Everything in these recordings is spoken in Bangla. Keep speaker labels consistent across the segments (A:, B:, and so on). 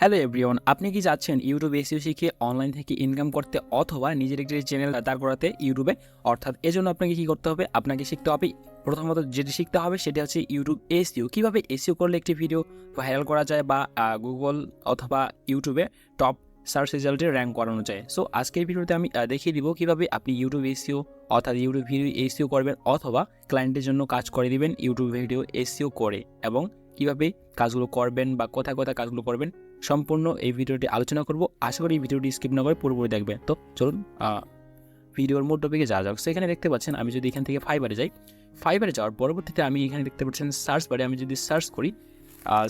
A: হ্যালো এভরিওয়ান, আপনি কি চাচ্ছেন ইউটিউব এসইও শিখে অনলাইন থেকে ইনকাম করতে অথবা নিজের একটি চ্যানেল দাঁড় করাতে ইউটিউবে? অর্থাৎ এজন্য আপনাকে কি করতে হবে? আপনাকে শিখতে হবে, প্রথমত যেটি শিখতে হবে সেটা হচ্ছে ইউটিউব এসইও। কীভাবে এসইও করলে একটি ভিডিও ভাইরাল করা যায় বা গুগল অথবা ইউটিউবে টপ সার্চ রেজাল্টে র্যাঙ্ক করানো যায়। সো আজকের ভিডিওতে আমি দেখিয়ে দিব কীভাবে আপনি ইউটিউব এসইও অর্থাৎ ইউটিউব ভিডিও এসইও করবেন অথবা ক্লায়েন্টের জন্য কাজ করে দিবেন ইউটিউব ভিডিও এসইও করে, এবং কীভাবে কাজগুলো করবেন বা কোথায় কোথায় কাজগুলো করবেন সম্পূর্ণ এই ভিডিওটি আলোচনা করব। আশা করি এই ভিডিওটি স্কিপ না করে পুরোপুরি দেখবেন। তো চলুন ভিডিওর মূল টপিকে যাওয়া যাক। সো এখানে দেখতে পাচ্ছেন আমি যদি এখান থেকে ফাইবারে যাই, ফাইবারে যাওয়ার পরবর্তীতে আমি এখানে দেখতে পাচ্ছেন সার্চ বারে আমি যদি সার্চ করি,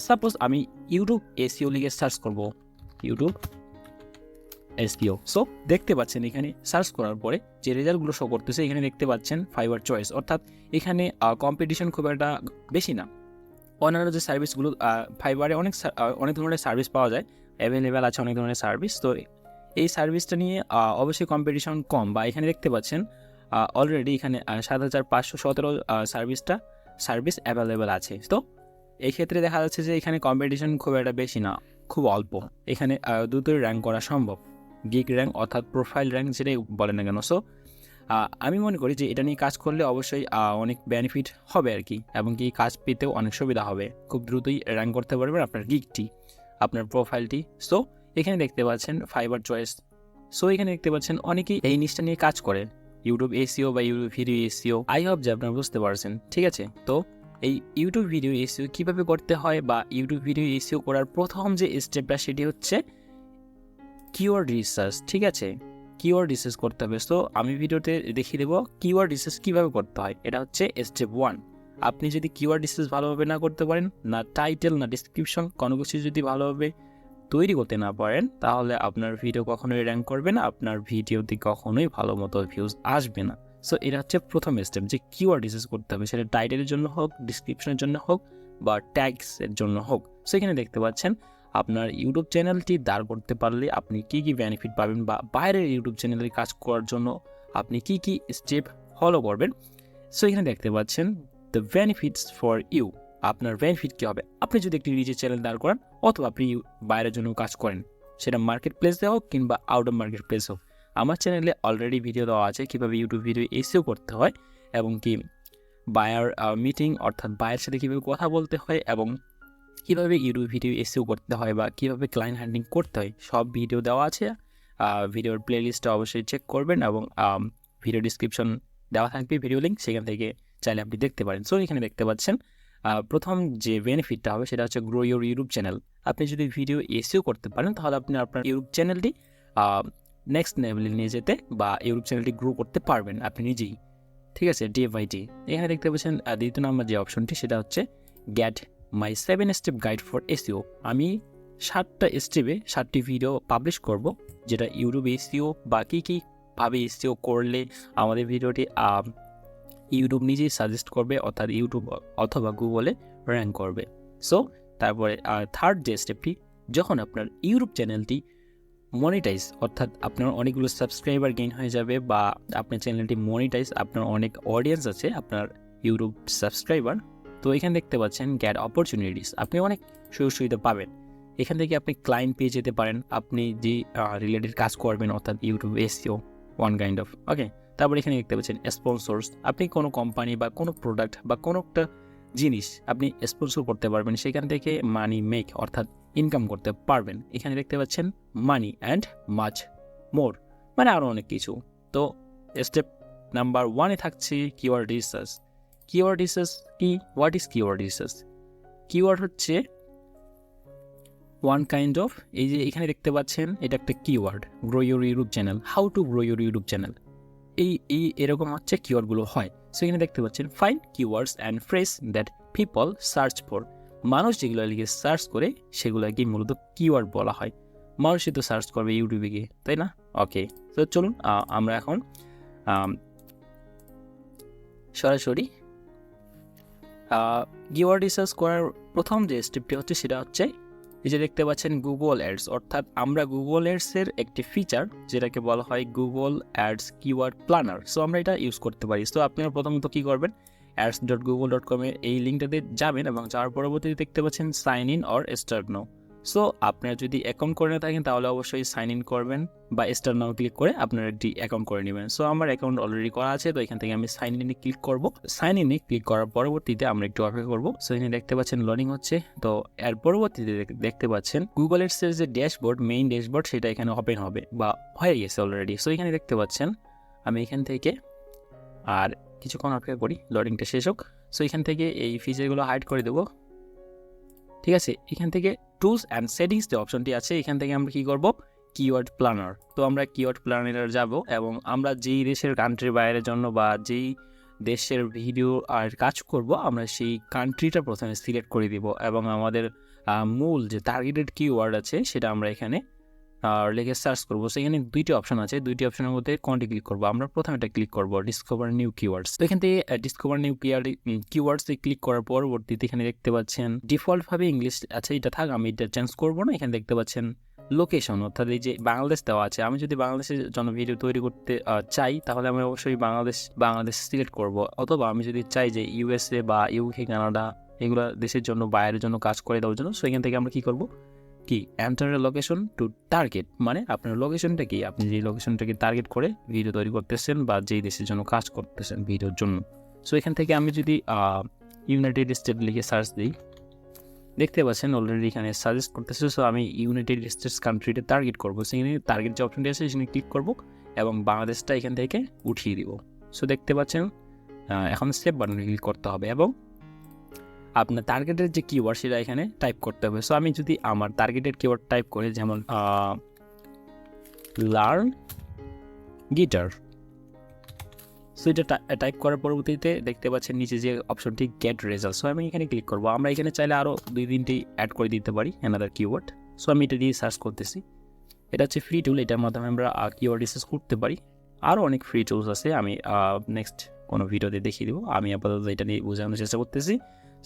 A: সাপোজ আমি ইউটিউব এসইও লিখে সার্চ করব, ইউটিউব এসইও। সো দেখতে পাচ্ছেন এখানে সার্চ করার পরে যে রেজাল্টগুলো শো করতেছে এখানে দেখতে পাচ্ছেন ফাইবার চয়েস, অর্থাৎ এখানে কম্পিটিশন খুব একটা বেশি না। অন্যান্য যে সার্ভিসগুলো ফাইবারে অনেক ধরনের সার্ভিস পাওয়া যায়, অ্যাভেলেবেল আছে অনেক ধরনের সার্ভিস। তো এই সার্ভিসটা নিয়ে অবশ্যই কম্পিটিশন কম, বা এখানে দেখতে পাচ্ছেন অলরেডি এখানে 7517 সার্ভিস অ্যাভেলেবেল আছে। তো এই ক্ষেত্রে দেখা যাচ্ছে যে এখানে কম্পিটিশন খুব একটা বেশি না, খুব অল্প। এখানে দুটোই র্যাঙ্ক করা সম্ভব, গিগ র্যাঙ্ক অর্থাৎ প্রোফাইল র্যাঙ্ক যেটাই বলেন না কেন। সো আমি মনে করি যে এটা নিয়ে কাজ করলে অবশ্যই অনেক বেনিফিট হবে আর কি, এবং কি কাজ পেতেও অনেক সুবিধা হবে, খুব দ্রুতই র্যাঙ্ক করতে পারবেন আপনার গিগটি, আপনার প্রোফাইলটি। সো এখানে দেখতে পাচ্ছেন ফাইবার চয়েস। সো এখানে দেখতে পাচ্ছেন অনেকেই এই নিচটা নিয়ে কাজ করে, ইউটিউব এসইও বা YouTube video SEO. I hope যে আপনারা বুঝতে পারছেন, ঠিক আছে? তো এই ইউটিউব ভিডিও এসইও কীভাবে করতে হয় বা ইউটিউব ভিডিও এসইও করার প্রথম যে স্টেপটা সেটি হচ্ছে কিওয়ার্ড রিসার্চ, ঠিক আছে? কিওয়ার্ড রিসার্চ করতে হবে। সো আমি ভিডিওতে দেখিয়ে দেবো কিওয়ার্ড রিসার্চ কীভাবে করতে হয়। এটা হচ্ছে স্টেপ 1। আপনি যদি কিওয়ার্ড রিসার্চ ভালোভাবে না করতে পারেন, না টাইটেল না ডিসক্রিপশন কোনো কিছু যদি ভালোভাবে তৈরি করতে না পারেন, তাহলে আপনার ভিডিও কখনোই র্যাঙ্ক করবে না, আপনার ভিডিওতে কখনোই ভালো মতো ভিউজ আসবে না। সো এটা হচ্ছে প্রথম স্টেপ, যে কিওয়ার্ড রিসার্চ করতে হবে, সেটা টাইটেলের জন্য হোক, ডিসক্রিপশনের জন্য হোক বা ট্যাগসের জন্য হোক। সো এখানে দেখতে পাচ্ছেন আপনার ইউটিউব চ্যানেলটি দাঁড় করতে পারলে আপনি কী কী বেনিফিট পাবেন, বা বাইরের ইউটিউব চ্যানেলে কাজ করার জন্য আপনি কী কী স্টেপ ফলো করবেন। সো এখানে দেখতে পাচ্ছেন দ্য বেনিফিটস ফর ইউ। আপনার বেনিফিট কী হবে আপনি যদি একটি নিজের চ্যানেল দাঁড় করান অথবা আপনি বাইরের জন্য কাজ করেন, সেটা মার্কেট প্লেসে হোক কিংবা আউট অফ মার্কেট প্লেস হোক। আমার চ্যানেলে অলরেডি ভিডিও দেওয়া আছে কীভাবে ইউটিউব ভিডিও এসইও করতে হয়, এবং কি বায়ার মিটিং অর্থাৎ বায়ার সাথে কীভাবে কথা বলতে হয়, এবং কীভাবে ইউটিউব ভিডিও এসইও করতে হয় বা কীভাবে ক্লায়েন্ট হ্যান্ডলিং করতে হয়, সব ভিডিও দেওয়া আছে। ভিডিওর প্লেলিস্টটা অবশ্যই চেক করবেন, এবং ভিডিও ডিসক্রিপশন দেওয়া থাকবে ভিডিও লিঙ্ক, সেখান থেকে চাইলে আপনি দেখতে পারেন। সো এখানে দেখতে পাচ্ছেন প্রথম যে বেনিফিটটা হবে সেটা হচ্ছে গ্রো ইউর ইউটিউব চ্যানেল। আপনি যদি ভিডিও এসইও করতে পারেন তাহলে আপনি আপনার ইউটিউব চ্যানেলটি নেক্সট লেভেলে নিয়ে যেতে বা ইউটিউব চ্যানেলটি গ্রো করতে পারবেন আপনি নিজেই, ঠিক আছে? Day by day. এখানে দেখতে পাচ্ছেন দ্বিতীয় নম্বর যে অপশনটি সেটা হচ্ছে get my 7 step guide for SEO. আমি 7টা স্টেপে 7টি ভিডিও পাবলিশ করব, যেটা ইউটিউব এসইও বা কীভাবে এসইও করলে আমাদের ভিডিওটি ইউটিউব নিজেই সাজেস্ট করবে, অর্থাৎ ইউটিউব অথবা গুগলে র্যাঙ্ক করবে। সো তারপরে থার্ড যে স্টেপটি, যখন আপনার ইউটিউব চ্যানেলটি মনিটাইজ, অর্থাৎ আপনার অনেকগুলো সাবস্ক্রাইবার গেইন হয়ে যাবে, বা আপনার চ্যানেলটি মনিটাইজ, আপনার অনেক অডিয়েন্স আছে আপনার ইউটিউব সাবস্ক্রাইবার। তো এখানে দেখতে পাচ্ছেন গ্যাট অপরচুনিটিস, আপনি অনেক সুযোগ সুবিধা পাবেন। এখান থেকে আপনি ক্লায়েন্ট পেয়ে যেতে পারেন, আপনি যে রিলেটেড কাজ করবেন, অর্থাৎ YouTube SEO one kind of, okay. তারপরে এখানে দেখতে পাচ্ছেন স্পন্সর্স, আপনি কোনো কোম্পানি বা কোনো প্রোডাক্ট বা কোনো একটা জিনিস আপনি স্পন্সর করতে পারবেন, সেখান থেকে মানি মেক অর্থাৎ ইনকাম করতে পারবেন। এখানে দেখতে পাচ্ছেন মানি অ্যান্ড মাচ মোর, মানে আরও অনেক কিছু। তো স্টেপ নাম্বার 1-এ থাকছে কিওয়ার্ড রিসার্চ। কিওয়ার্ড রিসার্চ কি? What is keyword research? Keyword হচ্ছে ওয়ান কাইন্ড অফ, এই যে এখানে দেখতে পাচ্ছেন এটা একটা keyword, grow your YouTube channel, how to grow your YouTube channel, এরকম হচ্ছে কিওয়ার্ডগুলো হয়। সো এখানে দেখতে পাচ্ছেন find keywords and phrase that people search for. মানুষ যেগুলো লিখে সার্চ করে সেগুলোকে মূলত কিওয়ার্ড বলা হয়। মানুষই তো সার্চ করবে ইউটিউবে গিয়ে, তাই না? ওকে, তো চলুন আমরা এখন সরাসরি কিওয়ার্ড রিসার্চ করার প্রথম যে স্টেপটি হচ্ছে সেটা হচ্ছে এই যে দেখতে পাচ্ছেন গুগল অ্যাডস, অর্থাৎ আমরা গুগল অ্যাডসের একটি ফিচার যেটাকে বলা হয় Google ads keyword planner. So আমরা এটা ইউজ করতে পারি। সো আপনারা প্রথমত কী করবেন, ads.google.com এই লিঙ্কটাতে যাবেন, এবং যাওয়ার পরবর্তীতে দেখতে পাচ্ছেন sign in or start now. So আপনারা যদি অ্যাকাউন্ট করে না থাকেন তাহলে অবশ্যই সাইন ইন করবেন বা স্টার নাও ক্লিক করে আপনারা একটি অ্যাকাউন্ট করে নেবেন। সো আমার অ্যাকাউন্ট অলরেডি করা আছে, তো এখান থেকে আমি সাইন ইনে ক্লিক করব। সাইন ইনে ক্লিক করার পরবর্তীতে আমরা একটু অপেক্ষা করব। সো এখানে দেখতে পাচ্ছেন লোডিং হচ্ছে। তো এর পরবর্তীতে দেখতে পাচ্ছেন গুগল এডসের যে ড্যাশবোর্ড, মেইন ড্যাশবোর্ড, সেটা এখানে ওপেন হবে বা হয়ে গেছে অলরেডি। সো এখানে দেখতে পাচ্ছেন আমি এখান থেকে আর কিছুক্ষণ অপেক্ষা করি লোডিংটা শেষ হোক। সো এখান থেকে এই ফিচারগুলো হাইড করে দেবো, ঠিক আছে। এখান থেকে টুলস অ্যান্ড সেটিংস যে অপশনটি আছে, এখান থেকে আমরা কী করব, কিওয়ার্ড প্ল্যানার। তো আমরা কিওয়ার্ড প্ল্যানারে যাব এবং আমরা যেই দেশের কান্ট্রির বাইরের জন্য বা যেই দেশের ভিডিও আর কাজ করব, আমরা সেই কান্ট্রিটা প্রথমে সিলেক্ট করে দিব এবং আমাদের মূল যে টার্গেটেড কিওয়ার্ড আছে সেটা আমরা এখানে লিখে সার্চ করবো। সেখানে দুইটি অপশন আছে, দুইটি অপশনের মধ্যে কোনটি ক্লিক করবো? আমরা প্রথমেটা ক্লিক করবো ডিসকভার নিউ কিওয়ার্ডস। তো এখান থেকে ডিসকভার নিউ কিওয়ার্ডসে ক্লিক করার পরবর্তীতে এখানে দেখতে পাচ্ছেন ডিফল্টভাবে ইংলিশ আছে, এটা থাক, আমি এটা চেঞ্জ করবো না। এখানে দেখতে পাচ্ছেন লোকেশন, অর্থাৎ এই যে বাংলাদেশ দেওয়া আছে। আমি যদি বাংলাদেশের জন্য ভিডিও তৈরি করতে চাই তাহলে আমি অবশ্যই বাংলাদেশ সিলেক্ট করব, অথবা আমি যদি চাই যে ইউএসএ বা ইউকে, কানাডা এগুলো দেশের জন্য বাইরের জন্য কাজ করে দেওয়ার জন্য, সো এখান থেকে আমরা কী করবো, কি এন্টার লোকেশন টু টার্গেট, মানে আপনার লোকেশনটা কি, আপনি যে লোকেশনটাকে টার্গেট করে ভিডিও তৈরি করতেছেন বা যেই দেশের জন্য কাজ করতেছেন ভিডিওর জন্য। সো এখান থেকে আমি যদি ইউনাইটেড স্টেট লিখে সার্চ দিই, দেখতে পাচ্ছেন অলরেডি এখানে সাজেস্ট করতেছে। সো আমি ইউনাইটেড স্টেটস কান্ট্রিতে টার্গেট করবো, সেখানে টার্গেট যে অপশনটি আছে সেখানে ক্লিক করবো এবং বাংলাদেশটা এখান থেকে উঠিয়ে দিব। সো দেখতে পাচ্ছেন এখন সেভ বাটনে ক্লিক করতে হবে এবং আপনার টার্গেটের যে কিওয়ার্ড সেটা এখানে টাইপ করতে হবে। সো আমি যদি আমার টার্গেটেড কিওয়ার্ড টাইপ করি, যেমন লার্ন গিটার, সো এটা টাইপ করার পরবর্তীতে দেখতে পাচ্ছেন নিচে যে অপশনটি গেট রেজাল্ট। সো আমি এখানে ক্লিক করবো। আমরা এখানে চাইলে আরও 2-3টি অ্যাড করে দিতে পারি অ্যানাদার কিওয়ার্ড। সো আমি এটা দিয়ে সার্চ করতেছি। এটা হচ্ছে ফ্রি টুল, এটার মাধ্যমে আমরা কিওয়ার্ড রিসার্চ করতে পারি। আরও অনেক ফ্রি টুলস আছে, আমি নেক্সট কোনো ভিডিওতে দেখিয়ে দেবো। আমি আপাতত এটা নিয়ে বোঝানোর চেষ্টা করতেছি।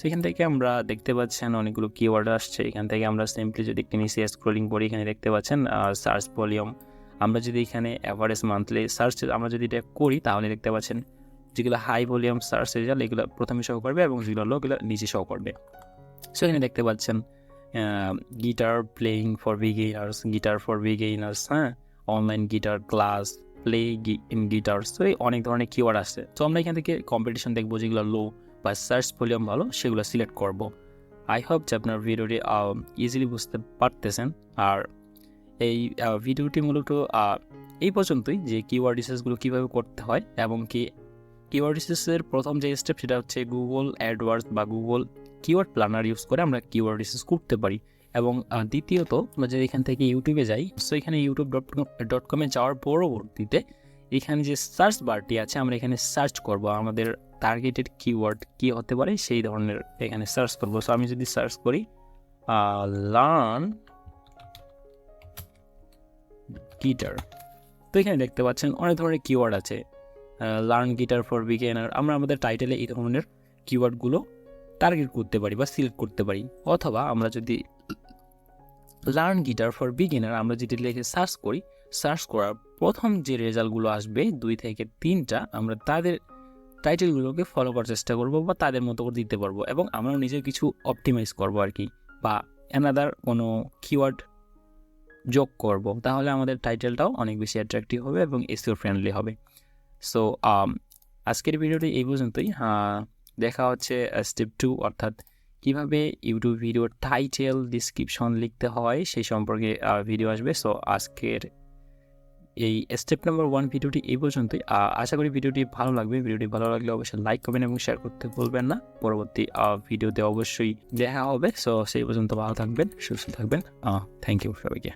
A: সেখান থেকে আমরা দেখতে পাচ্ছেন অনেকগুলো কিওয়ার্ড আসছে। এখান থেকে আমরা সিম্পলি যদি একটু নিচে স্ক্রলিং করি, এখানে দেখতে পাচ্ছেন সার্চ ভলিউম। আমরা যদি এখানে অ্যাভারেজ মান্থলি সার্চ আমরা যদি এটা করি তাহলে দেখতে পাচ্ছেন যেগুলো হাই ভলিউম সার্চ রেজাল্ট এগুলো প্রথমে শো করবে এবং যেগুলো লো এগুলো নিচে শো করবে। সো এখানে দেখতে পাচ্ছেন গিটার প্লেয়িং ফর বিগিনার্স, হ্যাঁ, online guitar class, play in guitar. So এই অনেক ধরনের কিওয়ার্ড আছে। তো আমরা এখান থেকে কম্পিটিশন দেখবো, যেগুলো লো বা সার্চ ভলিউম ভালো সেগুলো সিলেক্ট করব। আই হোপ যে আপনার ভিডিওটি ইজিলি বুঝতে পারতেছেন। আর এই ভিডিওটি মূলত এই পর্যন্তই, যে কিওয়ার্ড রিসার্চগুলো কীভাবে করতে হয় এবং কিওয়ার্ড রিসার্চের প্রথম যে স্টেপ সেটা হচ্ছে গুগল অ্যাডওয়ার্ডস বা গুগল কিওয়ার্ড প্ল্যানার ইউজ করে আমরা কিওয়ার্ড রিসার্চ করতে পারি। এবং দ্বিতীয়ত আমরা যদি এখান থেকে ইউটিউবে যাই, সো এখানে youtube.com যাওয়ার পরবর্তীতে এখানে যে সার্চ বারটি আছে আমরা এখানে সার্চ করব আমাদের টার্গেটেড কিওয়ার্ড কী হতে পারে সেই ধরনের এখানে সার্চ করব। সো আমি যদি সার্চ করি লার্ন গিটার, তো এখানে দেখতে পাচ্ছেন অনেক ধরনের কিওয়ার্ড আছে। লার্ন গিটার ফর বিগিনার, আমরা আমাদের টাইটেলে এই ধরনের কিওয়ার্ডগুলো টার্গেট করতে পারি বা সিলেক্ট করতে পারি। অথবা আমরা যদি লার্ন গিটার ফর বিগিনার আমরা যেটি লিখে সার্চ করি, সার্চ করার প্রথম যে রেজাল্টগুলো আসবে 2 থেকে 3টা আমরা তাদের টাইটেলগুলোকে ফলো করার চেষ্টা করব বা তাদের মতো করে দিতে পারবো এবং আমরা নিজে কিছু অপটিমাইজ করবো আর কি, বা অ্যানাদার কোনো কিওয়ার্ড যোগ করব, তাহলে আমাদের টাইটেলটাও অনেক বেশি অ্যাট্রাকটিভ হবে এবং এসইও ফ্রেন্ডলি হবে। সো আজকের ভিডিওটি এই পর্যন্তই। দেখা হচ্ছে স্টেপ 2, অর্থাৎ কীভাবে ইউটিউব ভিডিওর টাইটেল ডিসক্রিপশন লিখতে হয় সেই সম্পর্কে ভিডিও আসবে। সো আজকের এই স্টেপ নাম্বার 1 ভিডিওটি এই পর্যন্তই। আশা করি ভিডিওটি ভালো লাগবে। ভিডিওটি ভালো লাগলে অবশ্যই লাইক করবেন এবং শেয়ার করতে ভুলবেন না। পরবর্তী ভিডিওতে অবশ্যই দেখা হবে। সো সেই পর্যন্ত ভালো থাকবেন, সুস্থ থাকবেন। থ্যাংক ইউ সবাইকে।